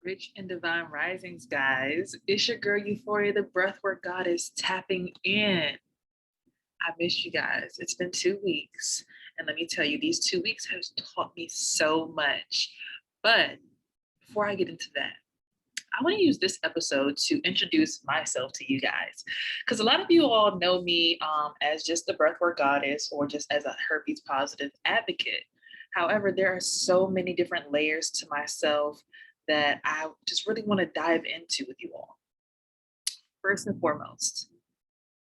Rich and divine risings, guys. It's your girl Euphoria, the breathwork goddess, tapping in. I miss you guys. It's been 2 weeks. And let me tell you, these 2 weeks has taught me so much. But before I get into that, I want to use this episode to introduce myself to you guys. Because a lot of you all know me as just the breathwork goddess or just as a herpes positive advocate. However, there are so many different layers to myself that I just really want to dive into with you all. First and foremost,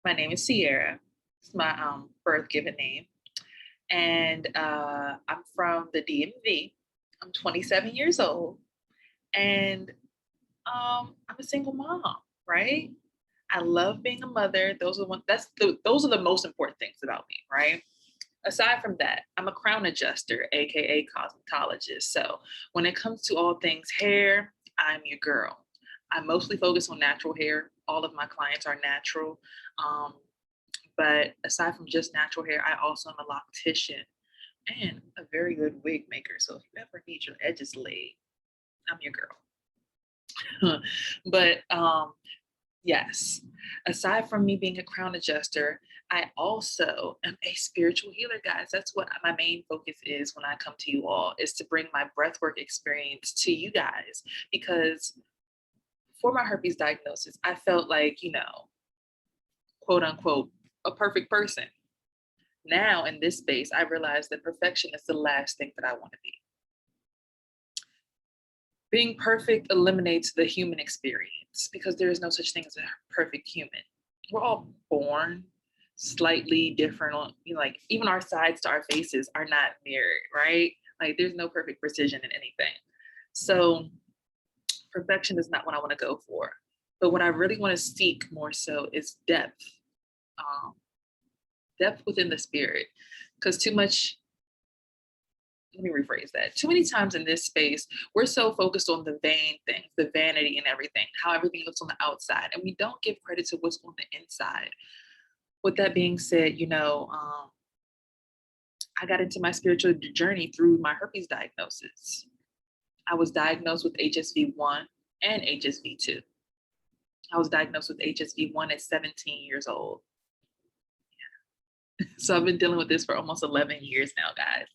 my name is Sierra. It's my birth given name. And I'm from the DMV. I'm 27 years old. And I'm a single mom, right? I love being a mother. Those are the most important things about me, right? Aside from that, I'm a crown adjuster, aka cosmetologist. So when it comes to all things hair, I'm your girl. I mostly focus on natural hair. All of my clients are natural. Um, but aside from just natural hair, I also am a loctician and a very good wig maker. So if you ever need your edges laid, I'm your girl. But yes, aside from me being a crown adjuster, I also am a spiritual healer, guys. That's what my main focus is when I come to you all, is to bring my breathwork experience to you guys. Because for my herpes diagnosis, I felt like, quote unquote, a perfect person. Now in this space, I realize that perfection is the last thing that I want to be. Being perfect eliminates the human experience because there is no such thing as a perfect human. We're all born slightly different. Like even our sides to our faces are not mirrored, right? Like there's no perfect precision in anything. So perfection is not what I want to go for. But what I really want to seek more so is depth, depth within the spirit. Because let me rephrase that. Too many times in this space, we're so focused on the vain things, the vanity and everything, how everything looks on the outside, and we don't give credit to what's on the inside. With that being said, I got into my spiritual journey through my herpes diagnosis. I was diagnosed with HSV1 and HSV2. I was diagnosed with HSV1 at 17 years old. So I've been dealing with this for almost 11 years now, guys.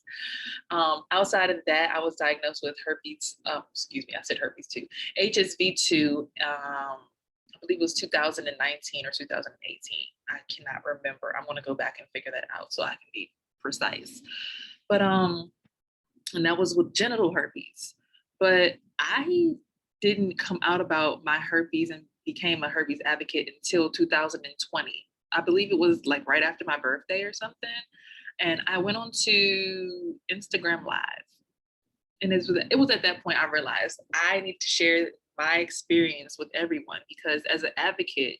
Outside of that, I was diagnosed with herpes, excuse me, I said herpes too, HSV2, I believe it was 2019 or 2018. I cannot remember. I'm going to go back and figure that out so I can be precise. But, and that was with genital herpes. But I didn't come out about my herpes and became a herpes advocate until 2020. I believe it was like right after my birthday or something. And I went on to Instagram Live. And it was at that point I realized I need to share my experience with everyone because as an advocate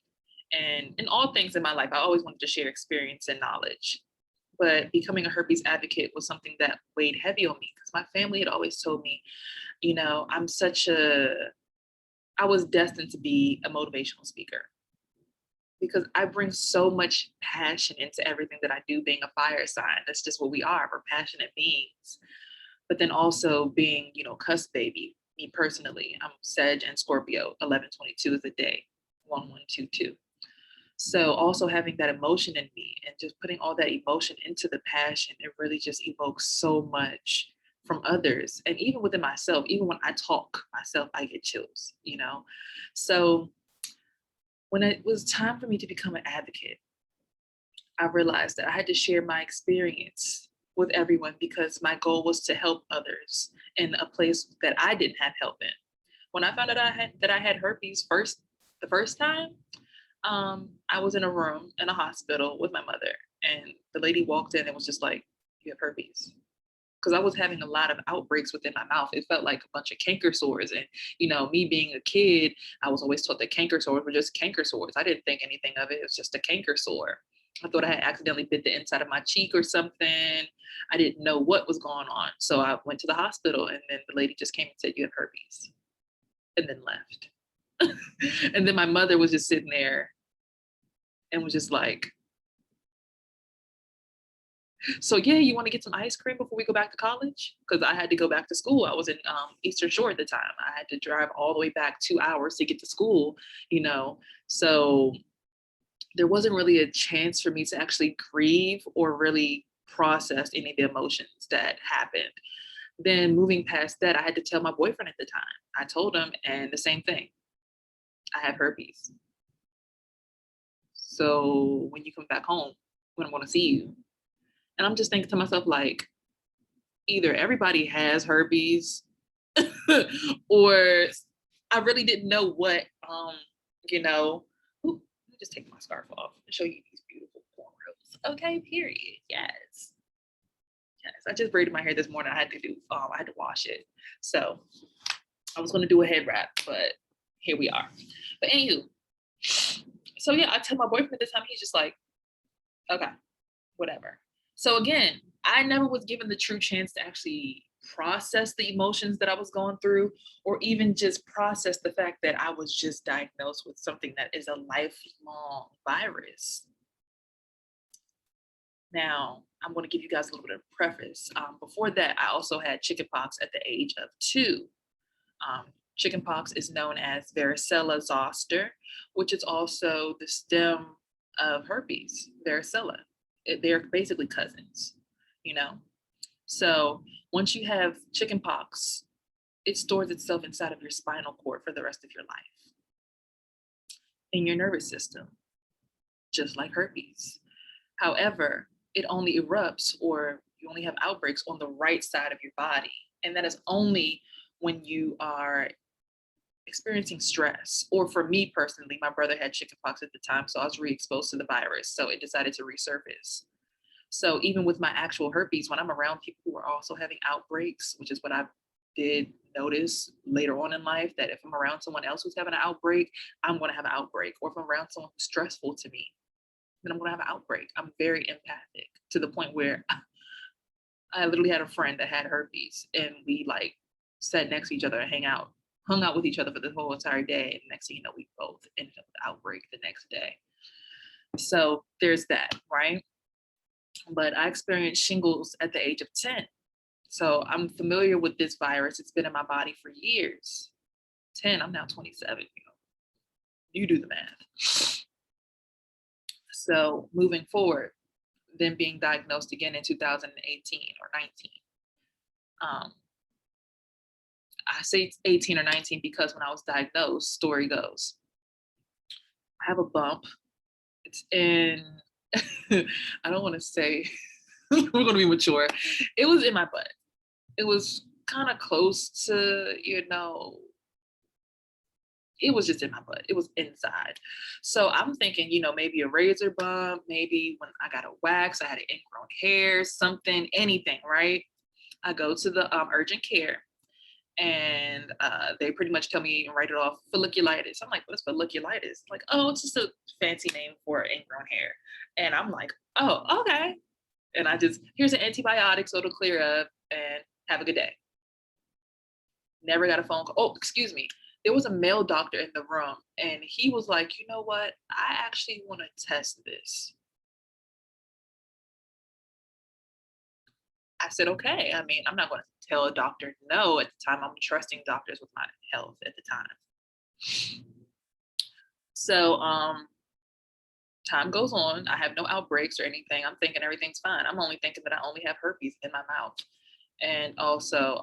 and in all things in my life, I always wanted to share experience and knowledge. But becoming a herpes advocate was something that weighed heavy on me because my family had always told me, I was destined to be a motivational speaker because I bring so much passion into everything that I do, being a fire sign. That's just what we are. We're passionate beings. But then also being, cusp baby, me personally, I'm Sag and Scorpio, 1122 is the day, 1122. So also having that emotion in me and just putting all that emotion into the passion, it really just evokes so much from others. And even within myself, even when I talk myself, I get chills. So when it was time for me to become an advocate, I realized that I had to share my experience with everyone because my goal was to help others in a place that I didn't have help in. When I found out I had herpes the first time, I was in a room in a hospital with my mother, and the lady walked in and was just like, "You have herpes." Because I was having a lot of outbreaks within my mouth. It felt like a bunch of canker sores. And, me being a kid, I was always taught that canker sores were just canker sores. I didn't think anything of it. It was just a canker sore. I thought I had accidentally bit the inside of my cheek or something. I didn't know what was going on. So I went to the hospital and then the lady just came and said, "You have herpes," and then left. And then my mother was just sitting there and was just like, So yeah, you want to get some ice cream before we go back to college? Because I had to go back to school. I was in Eastern Shore at the time. I had to drive all the way back 2 hours to get to school, you know. So there wasn't really a chance for me to actually grieve or really process any of the emotions that happened. Then moving past that, I had to tell my boyfriend at the time. I told him, and the same thing. I have herpes. So when you come back home, when I'm going to see you, and I'm just thinking to myself, like, either everybody has herpes or I really didn't know what, you know. Ooh, let me just take my scarf off and show you these beautiful cornrows. Okay, period. Yes. Yes. I just braided my hair this morning. I had to wash it. So I was going to do a head wrap, but here we are. But anywho, so yeah, I tell my boyfriend at this time, he's just like, okay, whatever. So again, I never was given the true chance to actually process the emotions that I was going through, or even just process the fact that I was just diagnosed with something that is a lifelong virus. Now, I'm going to give you guys a little bit of preface. Before that, I also had chickenpox at the age of 2. Chickenpox is known as varicella zoster, which is also the stem of herpes, varicella. They're basically cousins, you know? So once you have chickenpox, it stores itself inside of your spinal cord for the rest of your life, in your nervous system, just like herpes. However, it only erupts, or you only have outbreaks on the right side of your body. And that is only when you are experiencing stress. Or for me personally, my brother had chickenpox at the time, so I was re-exposed to the virus. So it decided to resurface. So even with my actual herpes, when I'm around people who are also having outbreaks, which is what I did notice later on in life, that if I'm around someone else who's having an outbreak, I'm going to have an outbreak. Or if I'm around someone who's stressful to me, then I'm going to have an outbreak. I'm very empathic to the point where I literally had a friend that had herpes, and we like sat next to each other and hung out with each other for the whole entire day. And next thing you know, we both ended up with the outbreak the next day. So there's that, right? But I experienced shingles at the age of 10. So I'm familiar with this virus. It's been in my body for years. 10, I'm now 27. You do the math. So moving forward, then being diagnosed again in 2018 or 19. I say 18 or 19 because when I was diagnosed, story goes, I have a bump. It's in, I don't want to say, we're going to be mature. It was in my butt. It was kind of close to, it was just in my butt. It was inside. So I'm thinking, maybe a razor bump, maybe when I got a wax, I had an ingrown hair, something, anything, right? I go to the urgent care, and they pretty much tell me and write it off, folliculitis. I'm like, what's folliculitis? Like, oh, it's just a fancy name for ingrown hair. And I'm like, oh, okay. And here's an antibiotic so it'll clear up, and have a good day. Never got a phone call. Oh, excuse me. There was a male doctor in the room, and he was like, you know what? I actually want to test this. I said, okay. I mean, I'm not going to tell a doctor no at the time. I'm trusting doctors with my health at the time. So time goes on. I have no outbreaks or anything. I'm thinking everything's fine. I'm only thinking that I only have herpes in my mouth. And also,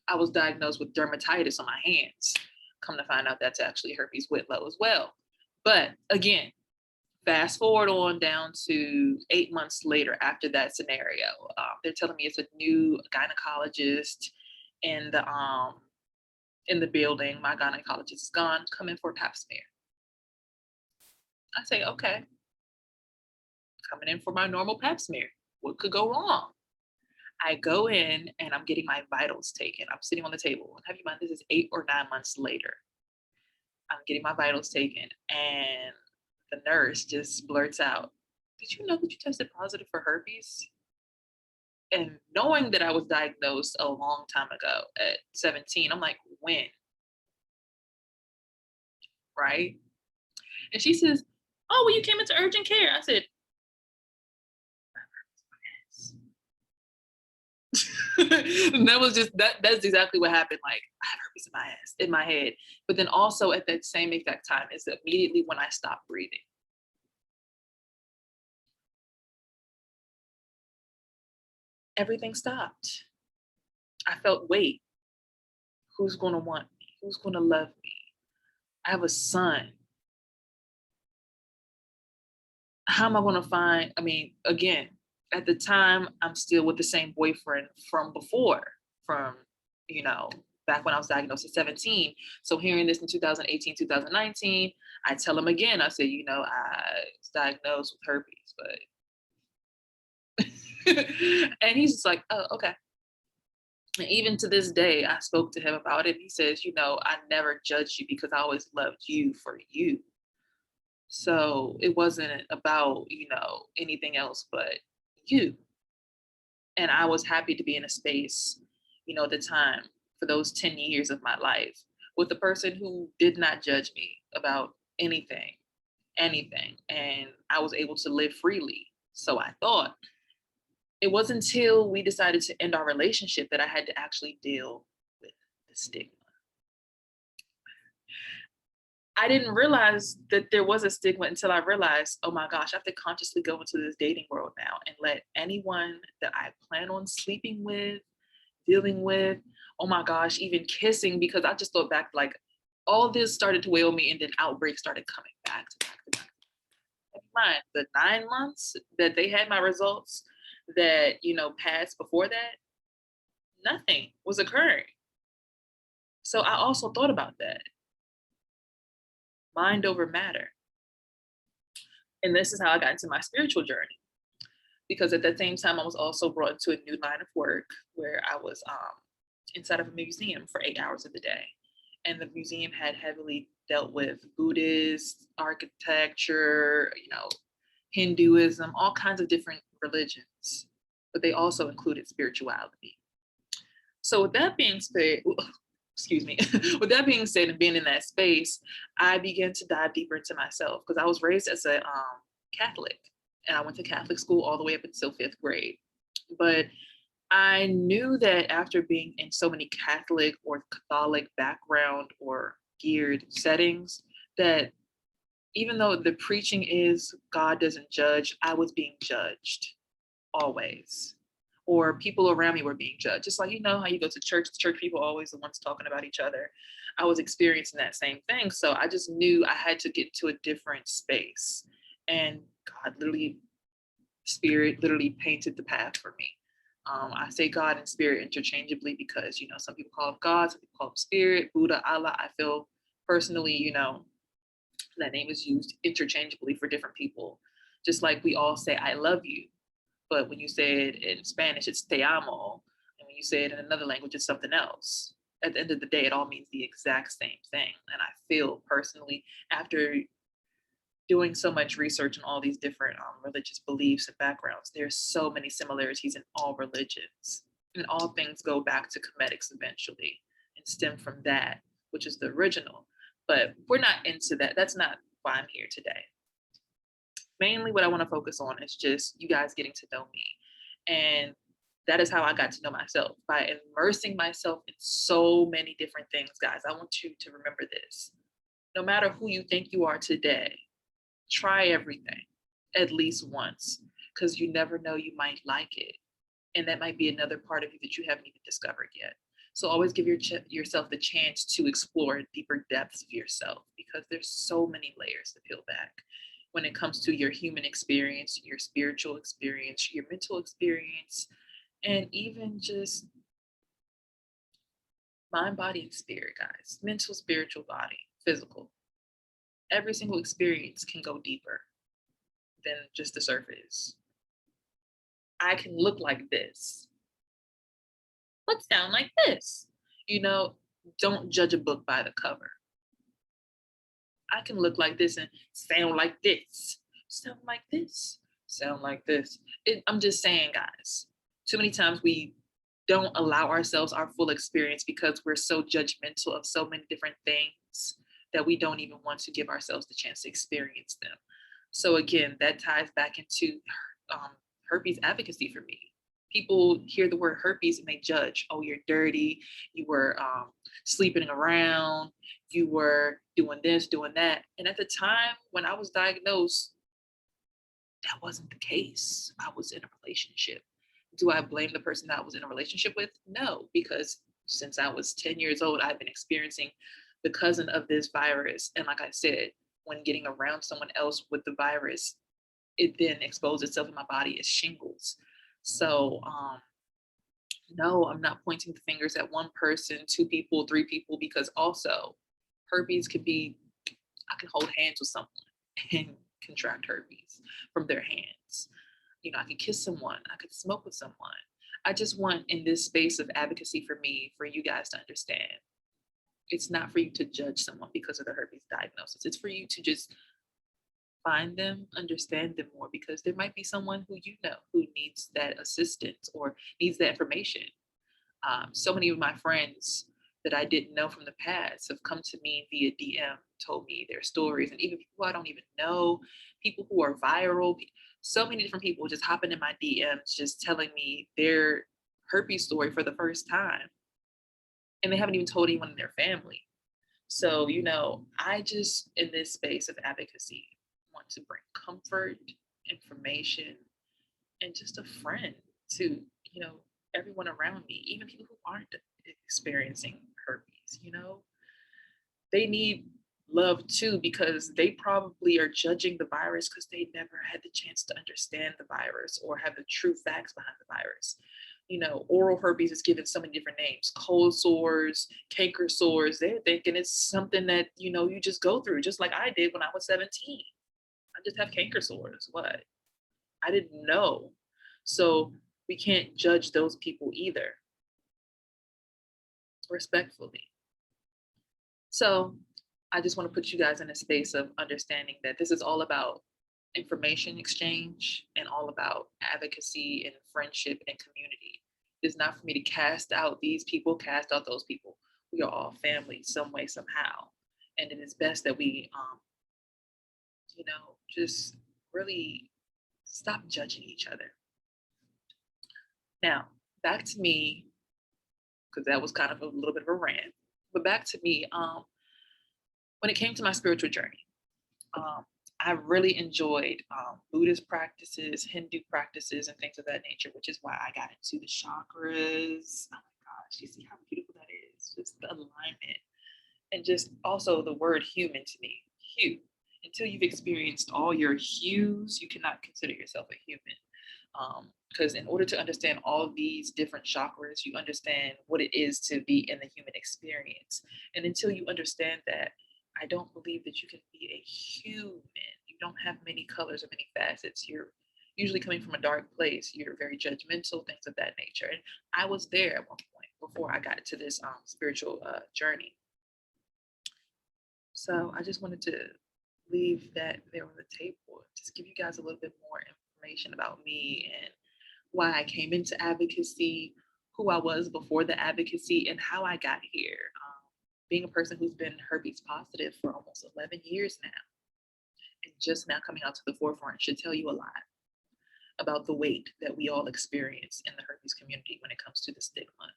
I was diagnosed with dermatitis on my hands. Come to find out that's actually herpes Whitlow as well. But again, fast forward on down to 8 months later after that scenario. They're telling me it's a new gynecologist in the building. My gynecologist is gone. Come in for a pap smear. I say, okay. Coming in for my normal pap smear. What could go wrong? I go in and I'm getting my vitals taken. I'm sitting on the table. And have you mind, this is 8 or 9 months later. I'm getting my vitals taken, and the nurse just blurts out, did you know that you tested positive for herpes? And knowing that I was diagnosed a long time ago at 17, I'm like, when? Right? And she says, oh, well, you came into urgent care. I said, And that was just that's exactly what happened. Like, I have herpes in my ass, in my head. But then also at that same exact time is immediately when I stopped breathing. Everything stopped. I felt, wait, who's gonna want me? Who's gonna love me? I have a son. How am I gonna find? I mean, again, at the time, I'm still with the same boyfriend from before, from, you know, back when I was diagnosed at 17. So hearing this in 2018, 2019, I tell him again, I say, you know, I was diagnosed with herpes, but, and he's just like, oh, okay. And even to this day, I spoke to him about it. He says, you know, I never judged you because I always loved you for you. So it wasn't about, you know, anything else but you. And I was happy to be in a space, you know, at the time for those 10 years of my life with a person who did not judge me about anything, anything. And I was able to live freely. So I thought. It wasn't until we decided to end our relationship that I had to actually deal with the stigma. I didn't realize that there was a stigma until I realized, oh my gosh, I have to consciously go into this dating world now and let anyone that I plan on sleeping with, dealing with, oh my gosh, even kissing, because I just thought back, like, all this started to weigh on me and then outbreaks started coming back to back to back. Never mind, the 9 months that they had my results that, you know, passed before that, nothing was occurring. So I also thought about that. Mind over matter. And this is how I got into my spiritual journey. Because at that same time, I was also brought into a new line of work where I was inside of a museum for 8 hours of the day. And the museum had heavily dealt with Buddhist architecture, you know, Hinduism, all kinds of different religions, but they also included spirituality. So with that being said, excuse me, with that being said and being in that space, I began to dive deeper into myself because I was raised as a Catholic and I went to Catholic school all the way up until 5th grade. But I knew that after being in so many Catholic or Catholic background or geared settings, that even though the preaching is God doesn't judge, I was being judged always. Or people around me were being judged. Just like, you know, how you go to church people are always the ones talking about each other. I was experiencing that same thing. So I just knew I had to get to a different space. And God literally, spirit literally painted the path for me. I say God and spirit interchangeably because, you know, some people call him God, some people call him spirit, Buddha, Allah. I feel personally, you know, that name is used interchangeably for different people. Just like we all say, I love you. But when you say it in Spanish, it's te amo. And when you say it in another language, it's something else. At the end of the day, it all means the exact same thing. And I feel personally, after doing so much research on all these different religious beliefs and backgrounds, there's so many similarities in all religions. And all things go back to comedics eventually and stem from that, which is the original. But we're not into that. That's not why I'm here today. Mainly what I want to focus on is just you guys getting to know me. And that is how I got to know myself, by immersing myself in so many different things, guys. I want you to remember this. No matter who you think you are today, try everything at least once, because you never know, you might like it. And that might be another part of you that you haven't even discovered yet. So always give yourself the chance to explore deeper depths of yourself, because there's so many layers to peel back when it comes to your human experience, your spiritual experience, your mental experience, and even just mind, body, and spirit, guys. Mental, spiritual, body, physical. Every single experience can go deeper than just the surface. I can look like this, but sound like this. You know, don't judge a book by the cover. I can look like this and sound like this, sound like this, sound like this. I'm just saying, guys, too many times we don't allow ourselves our full experience because we're so judgmental of so many different things that we don't even want to give ourselves the chance to experience them. So again, that ties back into herpes advocacy for me. People hear the word herpes and they judge. Oh, you're dirty. You were sleeping around. You were doing this, doing that. And at the time when I was diagnosed, that wasn't the case. I was in a relationship. Do I blame the person that I was in a relationship with? No, because since I was 10 years old, I've been experiencing the cousin of this virus. And like I said, when getting around someone else with the virus, it then exposed itself in my body as shingles. So, no, I'm not pointing the fingers at one person, two people, three people, because also herpes could be, I can hold hands with someone and contract herpes from their hands. You know, I could kiss someone, I could smoke with someone. I just want in this space of advocacy for me, for you guys to understand, it's not for you to judge someone because of the herpes diagnosis. It's for you to just find them, understand them more, because there might be someone who you know who needs that assistance or needs that information. So many of my friends that I didn't know from the past have come to me via DM, told me their stories, and even people I don't even know, people who are viral, so many different people just hopping in my DMs, just telling me their herpes story for the first time. And they haven't even told anyone in their family. So, you know, I just, in this space of advocacy, want to bring comfort, information, and just a friend to, you know, everyone around me, even people who aren't experiencing herpes, you know, they need love too, because they probably are judging the virus because they never had the chance to understand the virus or have the true facts behind the virus. You know, oral herpes is given so many different names: cold sores, canker sores. They're thinking it's something that, you know, you just go through, just like I did when I was 17. I just have canker sores. What? I didn't know. So we can't judge those people either, respectfully. So I just want to put you guys in a space of understanding that this is all about information exchange and all about advocacy and friendship and community. It's not for me to cast out these people, cast out those people. We are all family some way, somehow. And it is best that we, you know, just really stop judging each other. Now, back to me, because that was kind of a little bit of a rant, but back to me, when it came to my spiritual journey, I really enjoyed Buddhist practices, Hindu practices, and things of that nature, which is why I got into the chakras. Oh my gosh, you see how beautiful that is? Just the alignment. And just also the word human to me, hue. Until you've experienced all your hues, you cannot consider yourself a human. Because in order to understand all these different chakras, you understand what it is to be in the human experience. And until you understand that, I don't believe that you can be a human. You don't have many colors or many facets. You're usually coming from a dark place. You're very judgmental, things of that nature. And I was there at one point before I got to this spiritual journey. So I just wanted to leave that there on the table, just give you guys a little bit more information about me and why I came into advocacy, who I was before the advocacy, and how I got here. Being a person who's been herpes positive for almost 11 years now, and just now coming out to the forefront should tell you a lot about the weight that we all experience in the herpes community when it comes to the stigma.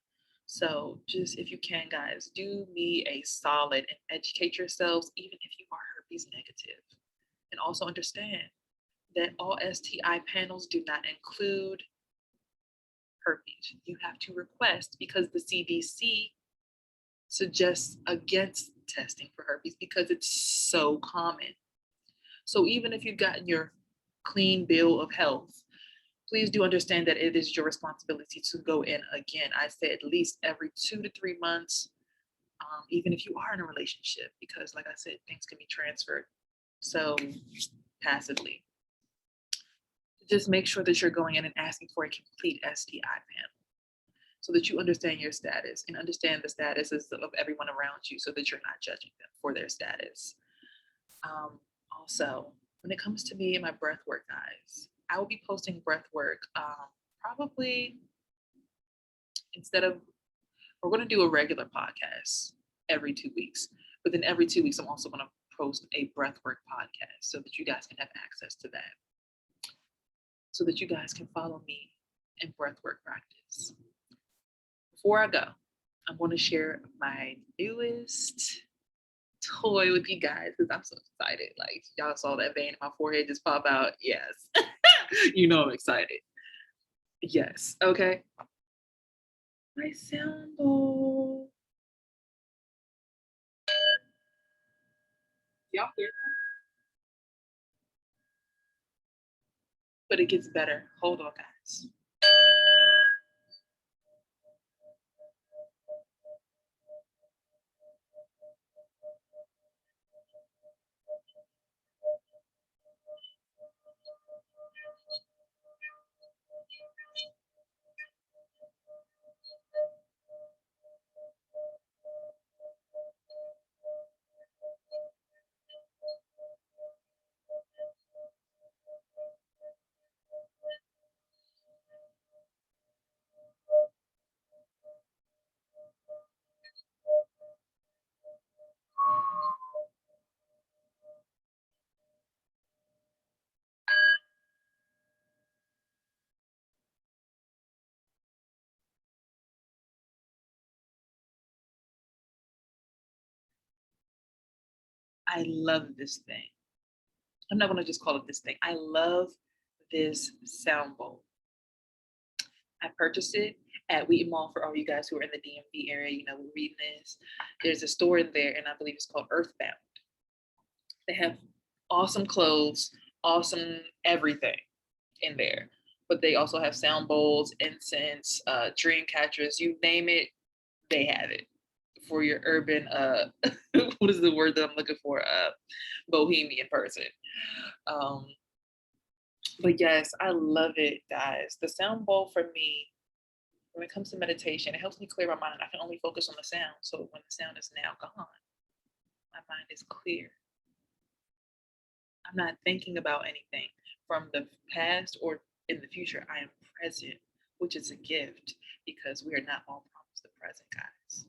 So just, if you can, guys, do me a solid and educate yourselves, even if you are herpes negative. And also understand that all STI panels do not include herpes. You have to request, because the CDC suggests against testing for herpes because it's so common. So even if you've gotten your clean bill of health, please do understand that it is your responsibility to go in again. I say at least every 2 to 3 months, even if you are in a relationship, because like I said, things can be transferred so passively. Just make sure that you're going in and asking for a complete STI panel so that you understand your status and understand the statuses of everyone around you so that you're not judging them for their status. Also, when it comes to me and my breath work, guys, I will be posting breath work probably instead of, we're going to do a regular podcast every 2 weeks, but then every 2 weeks, I'm also going to post a breath work podcast so that you guys can have access to that, so that you guys can follow me and breathwork practice. Before I go, I'm going to share my newest toy with you guys because I'm so excited. Like, y'all saw that vein in my forehead just pop out. Yes. You know I'm excited. Yes. Okay. My sound bowl. Y'all hear that? But it gets better. Hold on, guys. I love this thing. I'm not going to just call it this thing. I love this sound bowl. I purchased it at Wheaton Mall for all you guys who are in the DMV area. You know, we're reading this. There's a store in there, and I believe it's called Earthbound. They have awesome clothes, awesome everything in there. But they also have sound bowls, incense, dream catchers, you name it, they have it for your urban, what is the word that I'm looking for? Bohemian person. But yes, I love it, guys. The sound bowl for me, when it comes to meditation, it helps me clear my mind. I can only focus on the sound. So when the sound is now gone, my mind is clear. I'm not thinking about anything from the past or in the future. I am present, which is a gift because we are not all promised the present, guys.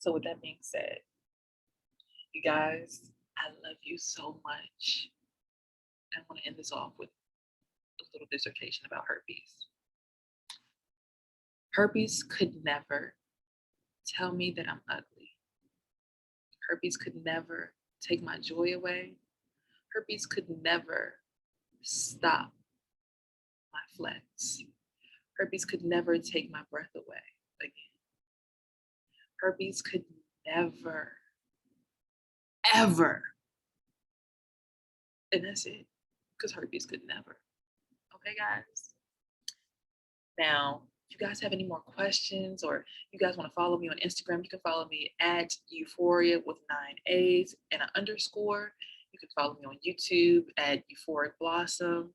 So with that being said, you guys, I love you so much. I want to end this off with a little dissertation about herpes. Herpes could never tell me that I'm ugly. Herpes could never take my joy away. Herpes could never stop my flex. Herpes could never take my breath away again. Herpes could never, ever, and that's it, because herpes could never. Okay, guys? Now, if you guys have any more questions or you guys want to follow me on Instagram, you can follow me at Euphoria with 9 A's and an underscore. You can follow me on YouTube at Euphoric Blossom.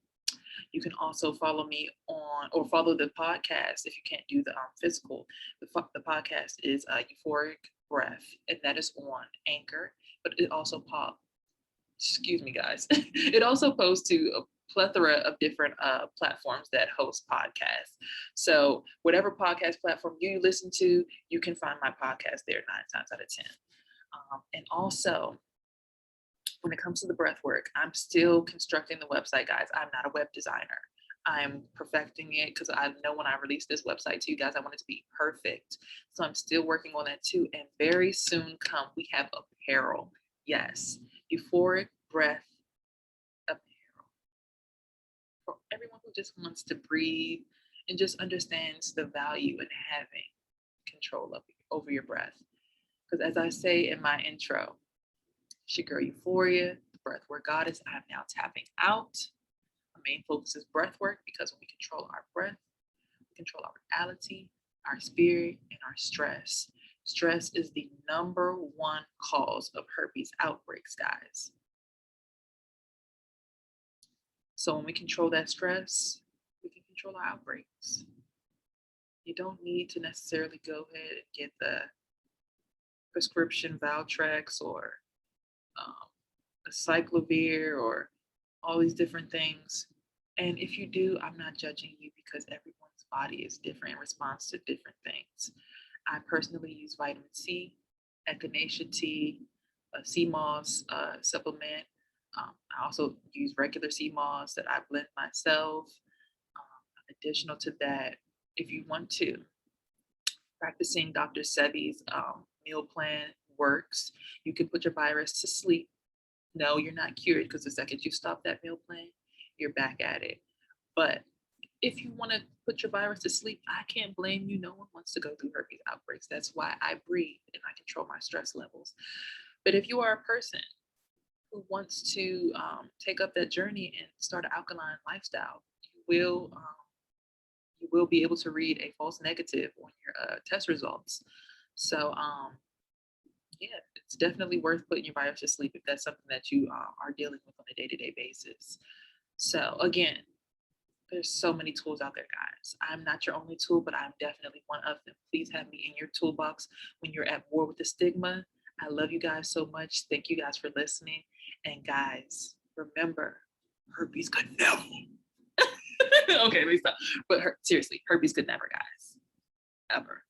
You can also follow me on, or follow the podcast if you can't do the physical. The podcast is Euphoric Breath, and that is on Anchor, but it also excuse me, guys. It also posts to a plethora of different platforms that host podcasts. So whatever podcast platform you listen to, you can find my podcast there 9 times out of 10. And also, when it comes to the breath work, I'm still constructing the website, guys. I'm not a web designer. I'm perfecting it because I know when I release this website to you guys, I want it to be perfect. So I'm still working on that too. And very soon come, we have apparel. Yes, Euphoric Breath apparel. For everyone who just wants to breathe and just understands the value in having control over your breath. Because as I say in my intro, it's your girl Euphoria, the breathwork goddess. I'm now tapping out. My main focus is breath work because when we control our breath, we control our reality, our spirit, and our stress. Stress is the number one cause of herpes outbreaks, guys. So when we control that stress, we can control our outbreaks. You don't need to necessarily go ahead and get the prescription Valtrex or a cyclovir or all these different things. And if you do, I'm not judging you because everyone's body is different and responds to different things. I personally use vitamin C, echinacea tea, a sea moss supplement, I also use regular sea moss that I blend myself. Additional to that, if you want to, practicing Dr. Sebi's meal plan works. You can put your virus to sleep. No, you're not cured because the second you stop that meal plan, you're back at it. But if you want to put your virus to sleep, I can't blame you. No one wants to go through herpes outbreaks. That's why I breathe and I control my stress levels. But if you are a person who wants to take up that journey and start an alkaline lifestyle, you will be able to read a false negative on your test results. So yeah, it's definitely worth putting your virus to sleep if that's something that you are dealing with on a day-to-day basis. So again, there's so many tools out there, guys. I'm not your only tool, but I'm definitely one of them. Please have me in your toolbox when you're at war with the stigma. I love you guys so much. Thank you guys for listening. And guys, remember, herpes could never. Okay, let me stop. But seriously, herpes could never, guys. Ever.